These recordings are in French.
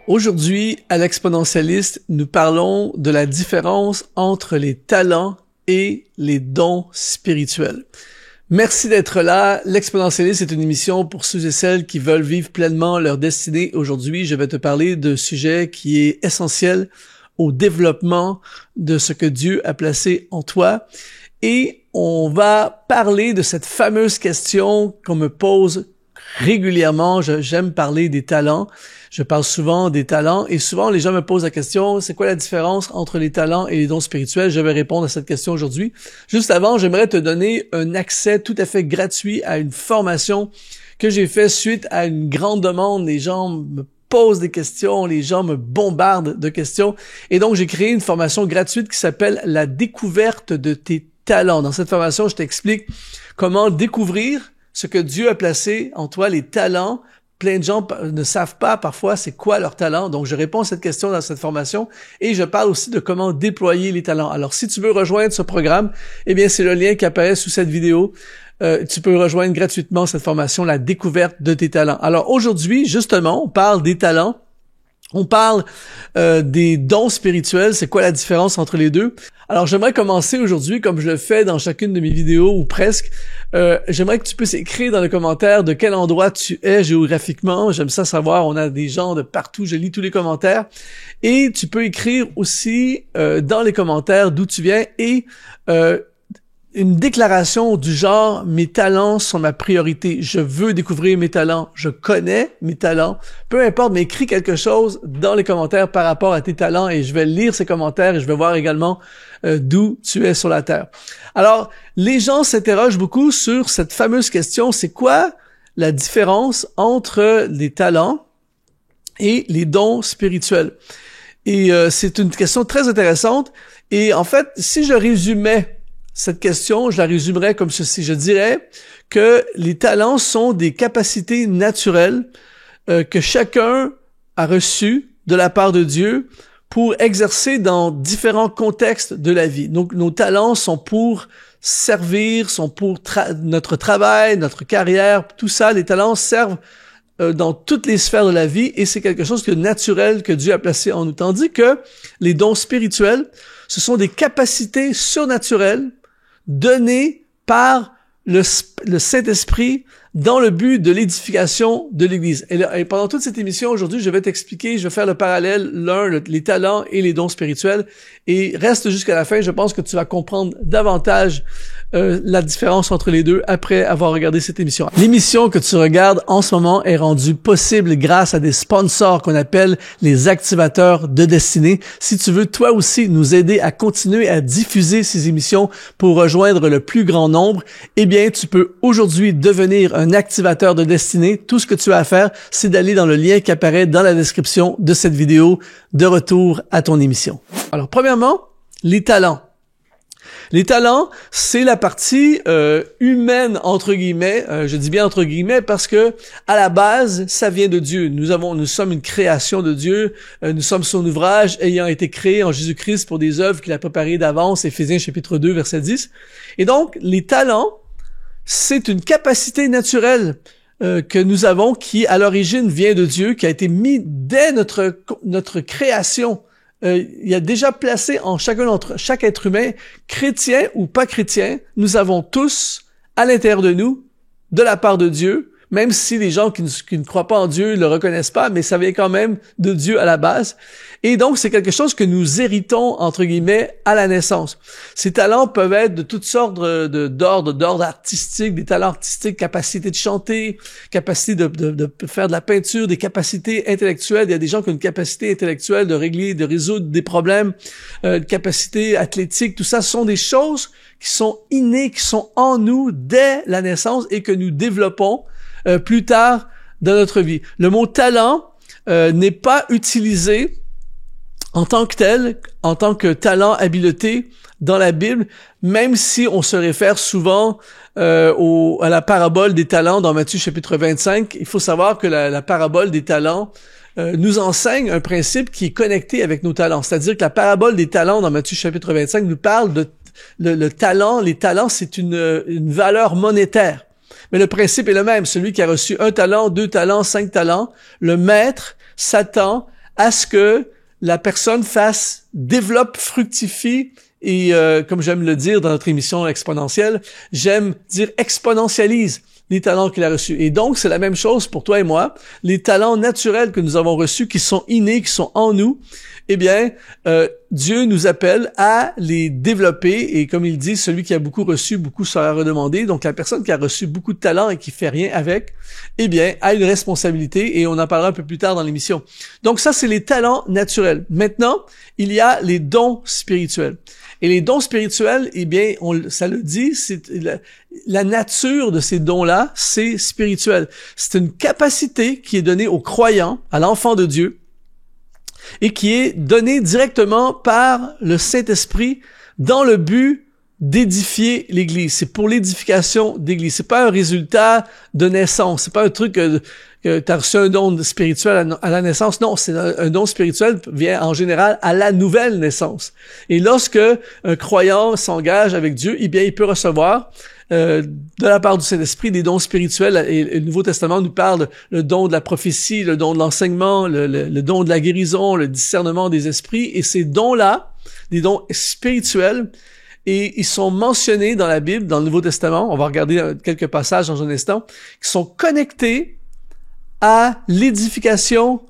Aujourd'hui, à l'Exponentialiste, nous parlons de la différence entre les talents et les dons spirituels. Merci d'être là. L'Exponentialiste est une émission pour ceux et celles qui veulent vivre pleinement leur destinée. Aujourd'hui, je vais te parler d'un sujet qui est essentiel au développement de ce que Dieu a placé en toi. Et on va parler de cette fameuse question qu'on me pose régulièrement. J'aime parler des talents. Je parle souvent des talents et souvent les gens me posent la question, c'est quoi la différence entre les talents et les dons spirituels? Je vais répondre à cette question aujourd'hui. Juste avant, j'aimerais te donner un accès tout à fait gratuit à une formation que j'ai fait suite à une grande demande. Les gens me posent des questions, les gens me bombardent de questions. Et donc, j'ai créé une formation gratuite qui s'appelle « La découverte de tes talents ». Dans cette formation, je t'explique comment découvrir ce que Dieu a placé en toi, les talents. Plein de gens ne savent pas parfois c'est quoi leur talent. Donc, je réponds à cette question dans cette formation et je parle aussi de comment déployer les talents. Alors, si tu veux rejoindre ce programme, eh bien, c'est le lien qui apparaît sous cette vidéo. Tu peux rejoindre gratuitement cette formation, la découverte de tes talents. Alors, aujourd'hui, justement, on parle des talents. On parle des dons spirituels, c'est quoi la différence entre les deux? Alors, j'aimerais commencer aujourd'hui, comme je le fais dans chacune de mes vidéos, ou presque, j'aimerais que tu puisses écrire dans les commentaires de quel endroit tu es géographiquement. J'aime ça savoir, on a des gens de partout, je lis tous les commentaires. Et tu peux écrire aussi dans les commentaires d'où tu viens et une déclaration du genre « Mes talents sont ma priorité. Je veux découvrir mes talents. Je connais mes talents. » Peu importe, mais écris quelque chose dans les commentaires par rapport à tes talents et je vais lire ces commentaires et je vais voir également d'où tu es sur la terre. Alors, les gens s'interrogent beaucoup sur cette fameuse question, c'est quoi la différence entre les talents et les dons spirituels? Et c'est une question très intéressante. Et en fait, si je résumais cette question, je la résumerais comme ceci. Je dirais que les talents sont des capacités naturelles que chacun a reçues de la part de Dieu pour exercer dans différents contextes de la vie. Donc, nos talents sont pour servir, sont pour notre travail, notre carrière, tout ça. Les talents servent dans toutes les sphères de la vie et c'est quelque chose de naturel que Dieu a placé en nous. Tandis que les dons spirituels, ce sont des capacités surnaturelles donné par le Saint-Esprit dans le but de l'édification de l'Église. Et pendant toute cette émission aujourd'hui, je vais t'expliquer, je vais faire le parallèle, les talents et les dons spirituels. Et reste jusqu'à la fin, je pense que tu vas comprendre davantage la différence entre les deux après avoir regardé cette émission. L'émission que tu regardes en ce moment est rendue possible grâce à des sponsors qu'on appelle les activateurs de destinée. Si tu veux toi aussi nous aider à continuer à diffuser ces émissions pour rejoindre le plus grand nombre, eh bien, tu peux aujourd'hui devenir un activateur de destinée. Tout ce que tu as à faire, c'est d'aller dans le lien qui apparaît dans la description de cette vidéo. De retour à ton émission. Alors, premièrement, les talents. Les talents, c'est la partie humaine, entre guillemets. Je dis bien entre guillemets parce que à la base, ça vient de Dieu. Nous sommes une création de Dieu. Nous sommes son ouvrage ayant été créé en Jésus-Christ pour des œuvres qu'il a préparées d'avance. Éphésiens chapitre 2, verset 10. Et donc, les talents, c'est une capacité naturelle que nous avons qui, à l'origine, vient de Dieu, qui a été mis dès notre création. Il a déjà placé en chaque être humain, chrétien ou pas chrétien, nous avons tous, à l'intérieur de nous, de la part de Dieu, même si les gens qui ne croient pas en Dieu ne le reconnaissent pas, mais ça vient quand même de Dieu à la base. Et donc, c'est quelque chose que nous héritons, entre guillemets, à la naissance. Ces talents peuvent être de toutes sortes d'ordre artistique, des talents artistiques, capacité de chanter, capacité de faire de la peinture, des capacités intellectuelles. Il y a des gens qui ont une capacité intellectuelle de résoudre des problèmes, capacité athlétique. Tout ça, ce sont des choses qui sont innées, qui sont en nous dès la naissance et que nous développons plus tard dans notre vie. Le mot talent n'est pas utilisé en tant que tel, en tant que talent, habileté dans la Bible, même si on se réfère souvent à la parabole des talents dans Matthieu chapitre 25. Il faut savoir que la parabole des talents nous enseigne un principe qui est connecté avec nos talents. C'est-à-dire que la parabole des talents dans Matthieu chapitre 25 nous parle de le talent. Les talents, c'est une valeur monétaire. Mais le principe est le même. Celui qui a reçu 1 talent, 2 talents, 5 talents, le maître s'attend à ce que la personne développe, fructifie et, comme j'aime le dire dans notre émission exponentielle, j'aime dire exponentialise les talents qu'il a reçus. Et donc, c'est la même chose pour toi et moi. Les talents naturels que nous avons reçus, qui sont innés, qui sont en nous, eh bien, Dieu nous appelle à les développer. Et comme il dit, celui qui a beaucoup reçu, beaucoup sera redemandé. Donc, la personne qui a reçu beaucoup de talents et qui fait rien avec, eh bien, a une responsabilité. Et on en parlera un peu plus tard dans l'émission. Donc, ça, c'est les talents naturels. Maintenant, il y a les dons spirituels. Et les dons spirituels, eh bien, ça le dit, c'est la nature de ces dons-là, c'est spirituel. C'est une capacité qui est donnée aux croyants, à l'enfant de Dieu, et qui est donnée directement par le Saint-Esprit dans le but d'édifier l'Église. C'est pour l'édification d'Église. C'est pas un résultat de naissance. C'est pas un truc que tu as reçu un don spirituel à la naissance. Non, c'est un don spirituel vient en général à la nouvelle naissance. Et lorsque un croyant s'engage avec Dieu, eh bien, il peut recevoir de la part du Saint-Esprit des dons spirituels. Et le Nouveau Testament nous parle le don de la prophétie, le don de l'enseignement, le don de la guérison, le discernement des esprits. Et ces dons-là, des dons spirituels, et ils sont mentionnés dans la Bible, dans le Nouveau Testament. On va regarder quelques passages dans un instant, qui sont connectés à l'édification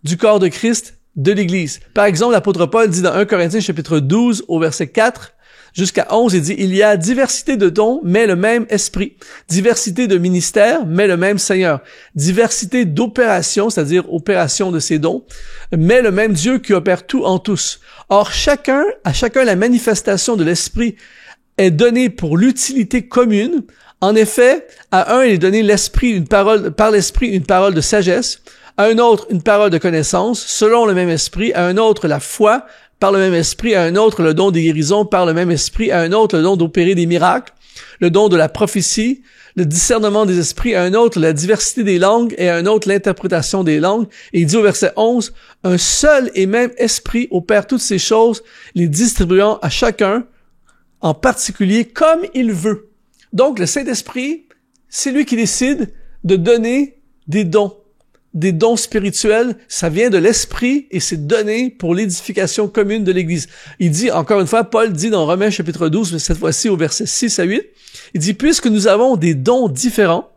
du corps de Christ, de l'Église. Par exemple, l'apôtre Paul dit dans 1 Corinthiens chapitre 12 au verset 4 jusqu'à 11, il dit « Il y a diversité de dons, mais le même esprit. Diversité de ministères, mais le même Seigneur. Diversité d'opérations, c'est-à-dire opération de ces dons, mais le même Dieu qui opère tout en tous. Or, à chacun la manifestation de l'esprit est donnée pour l'utilité commune. En effet, à un, il est donné par l'esprit une parole de sagesse, à un autre une parole de connaissance, selon le même esprit, à un autre la foi, par le même esprit, à un autre le don des guérisons, par le même esprit, à un autre le don d'opérer des miracles, le don de la prophétie, le discernement des esprits, à un autre la diversité des langues, et à un autre l'interprétation des langues. Et il dit au verset 11, « Un seul et même esprit opère toutes ces choses, les distribuant à chacun, en particulier comme il veut. » Donc, le Saint-Esprit, c'est lui qui décide de donner des dons spirituels. Ça vient de l'Esprit et c'est donné pour l'édification commune de l'Église. Il dit, encore une fois, Paul dit dans Romains chapitre 12, mais cette fois-ci au verset 6 à 8, il dit, « Puisque nous avons des dons différents,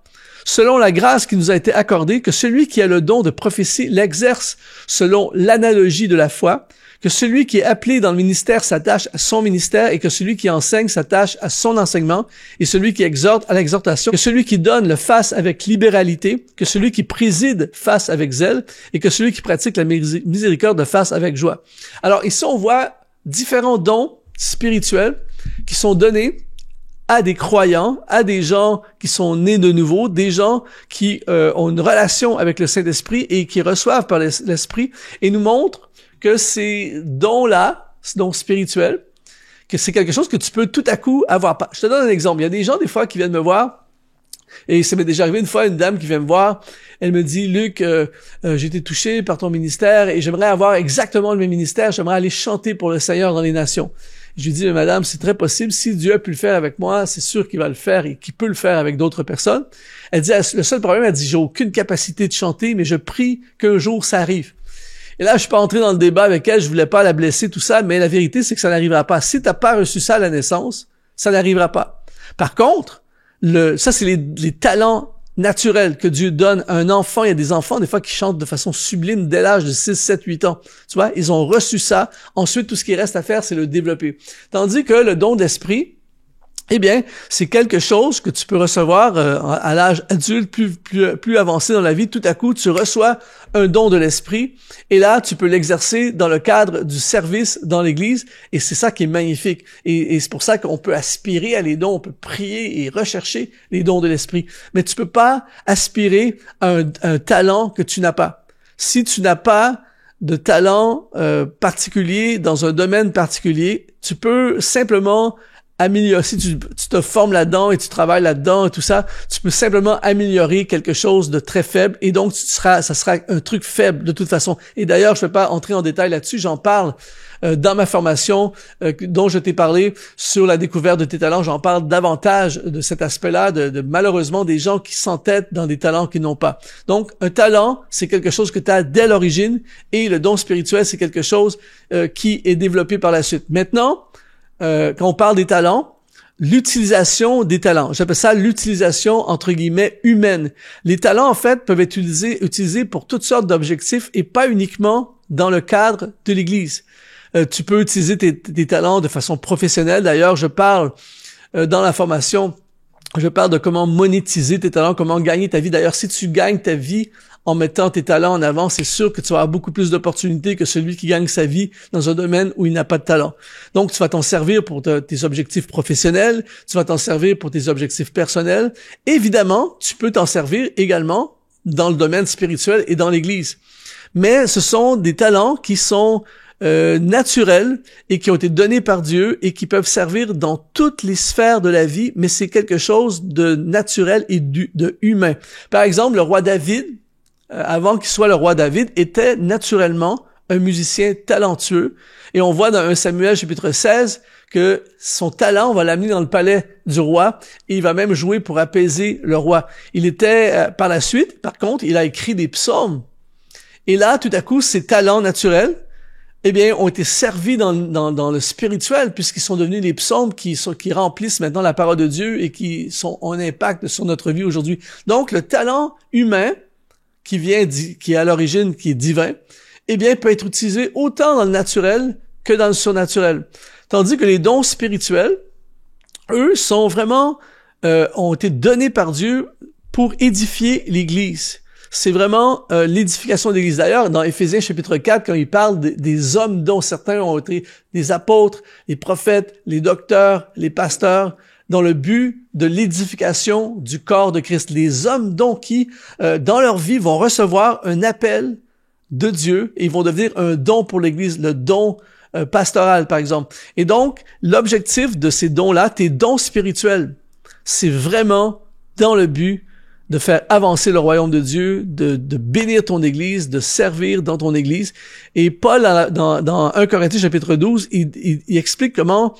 selon la grâce qui nous a été accordée, que celui qui a le don de prophétie l'exerce selon l'analogie de la foi, que celui qui est appelé dans le ministère s'attache à son ministère et que celui qui enseigne s'attache à son enseignement et celui qui exhorte à l'exhortation, que celui qui donne le fasse avec libéralité, que celui qui préside fasse avec zèle et que celui qui pratique la miséricorde le fasse avec joie. » Alors ici, on voit différents dons spirituels qui sont donnés à des croyants, à des gens qui sont nés de nouveau, des gens qui ont une relation avec le Saint-Esprit et qui reçoivent par l'Esprit et nous montrent que ces dons-là, ces dons spirituels, que c'est quelque chose que tu peux tout à coup avoir. Je te donne un exemple. Il y a des gens, des fois, qui viennent me voir, et ça m'est déjà arrivé une fois, une dame qui vient me voir, elle me dit, « Luc, j'ai été touché par ton ministère et j'aimerais avoir exactement le même ministère, j'aimerais aller chanter pour le Seigneur dans les nations. » Je lui dis, « Madame, c'est très possible, si Dieu a pu le faire avec moi, c'est sûr qu'il va le faire et qu'il peut le faire avec d'autres personnes. » Elle dit, « Le seul problème, elle dit, j'ai aucune capacité de chanter, mais je prie qu'un jour ça arrive. » Et là, je suis pas entré dans le débat avec elle, je voulais pas la blesser, tout ça, mais la vérité, c'est que ça n'arrivera pas. Si t'as pas reçu ça à la naissance, ça n'arrivera pas. Par contre, ça, c'est les talents naturels que Dieu donne à un enfant. Il y a des enfants, des fois, qui chantent de façon sublime dès l'âge de 6, 7, 8 ans. Tu vois, ils ont reçu ça. Ensuite, tout ce qui reste à faire, c'est le développer. Tandis que le don d'esprit, eh bien, c'est quelque chose que tu peux recevoir à l'âge adulte, plus avancé dans la vie. Tout à coup, tu reçois un don de l'esprit et là, tu peux l'exercer dans le cadre du service dans l'Église et c'est ça qui est magnifique. Et c'est pour ça qu'on peut aspirer à les dons, on peut prier et rechercher les dons de l'esprit. Mais tu peux pas aspirer à un talent que tu n'as pas. Si tu n'as pas de talent particulier dans un domaine particulier, tu peux simplement améliorer, si tu te formes là-dedans et tu travailles là-dedans et tout ça, tu peux simplement améliorer quelque chose de très faible et donc ça sera un truc faible de toute façon. Et d'ailleurs, je ne vais pas entrer en détail là-dessus, j'en parle dans ma formation dont je t'ai parlé sur la découverte de tes talents. J'en parle davantage de cet aspect-là, de malheureusement des gens qui s'entêtent dans des talents qu'ils n'ont pas. Donc, un talent, c'est quelque chose que tu as dès l'origine et le don spirituel, c'est quelque chose qui est développé par la suite. Maintenant, quand on parle des talents, l'utilisation des talents, j'appelle ça l'utilisation entre guillemets humaine. Les talents, en fait, peuvent être utilisés pour toutes sortes d'objectifs et pas uniquement dans le cadre de l'Église. Tu peux utiliser tes talents de façon professionnelle. D'ailleurs, je parle dans la formation, je parle de comment monétiser tes talents, comment gagner ta vie. D'ailleurs, si tu gagnes ta vie en mettant tes talents en avant, c'est sûr que tu vas avoir beaucoup plus d'opportunités que celui qui gagne sa vie dans un domaine où il n'a pas de talent. Donc, tu vas t'en servir pour tes objectifs professionnels, tu vas t'en servir pour tes objectifs personnels. Évidemment, tu peux t'en servir également dans le domaine spirituel et dans l'Église. Mais ce sont des talents qui sont naturels et qui ont été donnés par Dieu et qui peuvent servir dans toutes les sphères de la vie, mais c'est quelque chose de naturel et de humain. Par exemple, le roi David, avant qu'il soit le roi David, était naturellement un musicien talentueux. Et on voit dans 1 Samuel chapitre 16 que son talent va l'amener dans le palais du roi et il va même jouer pour apaiser le roi. Il était, par la suite, par contre, il a écrit des psaumes. Et là, tout à coup, ses talents naturels, eh bien, ont été servis dans le spirituel, puisqu'ils sont devenus des psaumes qui remplissent maintenant la parole de Dieu et qui ont un impact sur notre vie aujourd'hui. Donc, le talent humain, qui est à l'origine, qui est divin, eh bien, peut être utilisé autant dans le naturel que dans le surnaturel. Tandis que les dons spirituels, eux, sont vraiment, ont été donnés par Dieu pour édifier l'Église. C'est vraiment l'édification de l'Église. D'ailleurs, dans Éphésiens chapitre 4, quand il parle des hommes dont certains ont été des apôtres, les prophètes, les docteurs, les pasteurs, dans le but de l'édification du corps de Christ. Les hommes dont qui, dans leur vie, vont recevoir un appel de Dieu et ils vont devenir un don pour l'Église, le don pastoral, par exemple. Et donc, l'objectif de ces dons-là, tes dons spirituels, c'est vraiment dans le but de faire avancer le royaume de Dieu, de bénir ton Église, de servir dans ton Église. Et Paul, dans 1 Corinthiens chapitre 12, il explique comment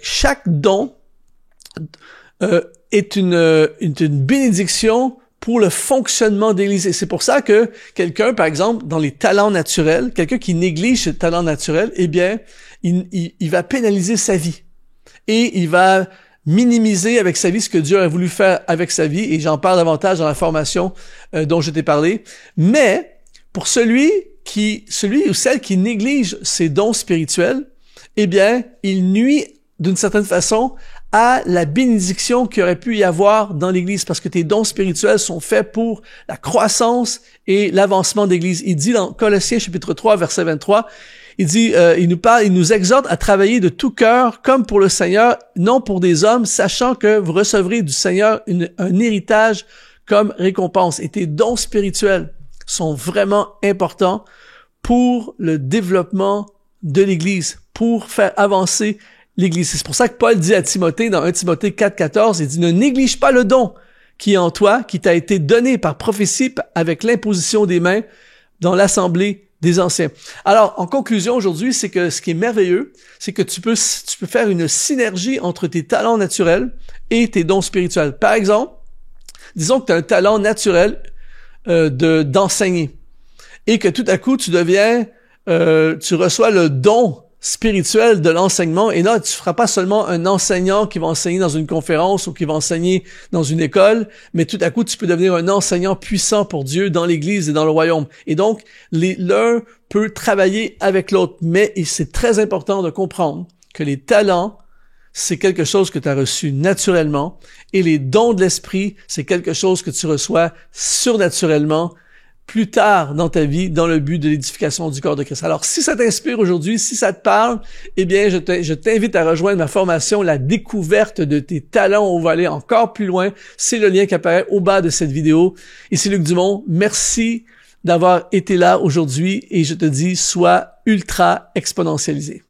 chaque don est une bénédiction pour le fonctionnement de l'Église. Et c'est pour ça que quelqu'un, par exemple, dans les talents naturels, quelqu'un qui néglige ce talent naturel, eh bien, il va pénaliser sa vie. Et il va minimiser avec sa vie ce que Dieu a voulu faire avec sa vie, et j'en parle davantage dans la formation dont je t'ai parlé. Mais pour celui ou celle qui néglige ses dons spirituels, eh bien, il nuit d'une certaine façon à la bénédiction qu'il aurait pu y avoir dans l'Église, parce que tes dons spirituels sont faits pour la croissance et l'avancement d'l'Église. Il dit dans Colossiens chapitre 3, verset 23, il dit, il nous exhorte à travailler de tout cœur comme pour le Seigneur, non pour des hommes, sachant que vous recevrez du Seigneur un héritage comme récompense. Et tes dons spirituels sont vraiment importants pour le développement de l'Église, pour faire avancer l'Église. C'est pour ça que Paul dit à Timothée, dans 1 Timothée 4,14, il dit, ne néglige pas le don qui est en toi, qui t'a été donné par prophétie avec l'imposition des mains dans l'assemblée des anciens. Alors, en conclusion aujourd'hui, c'est que ce qui est merveilleux, c'est que tu peux faire une synergie entre tes talents naturels et tes dons spirituels. Par exemple, disons que tu as un talent naturel d'enseigner et que tout à coup, tu reçois le don spirituel de l'enseignement, et là, tu feras pas seulement un enseignant qui va enseigner dans une conférence ou qui va enseigner dans une école, mais tout à coup, tu peux devenir un enseignant puissant pour Dieu dans l'Église et dans le royaume. Et donc, l'un peut travailler avec l'autre, mais c'est très important de comprendre que les talents, c'est quelque chose que tu as reçu naturellement, et les dons de l'esprit, c'est quelque chose que tu reçois surnaturellement plus tard dans ta vie, dans le but de l'édification du corps de Christ. Alors, si ça t'inspire aujourd'hui, si ça te parle, eh bien, je t'invite à rejoindre ma formation, la découverte de tes talents. On va aller encore plus loin. C'est le lien qui apparaît au bas de cette vidéo. Ici Luc Dumont. Merci d'avoir été là aujourd'hui et je te dis, sois ultra exponentialisé.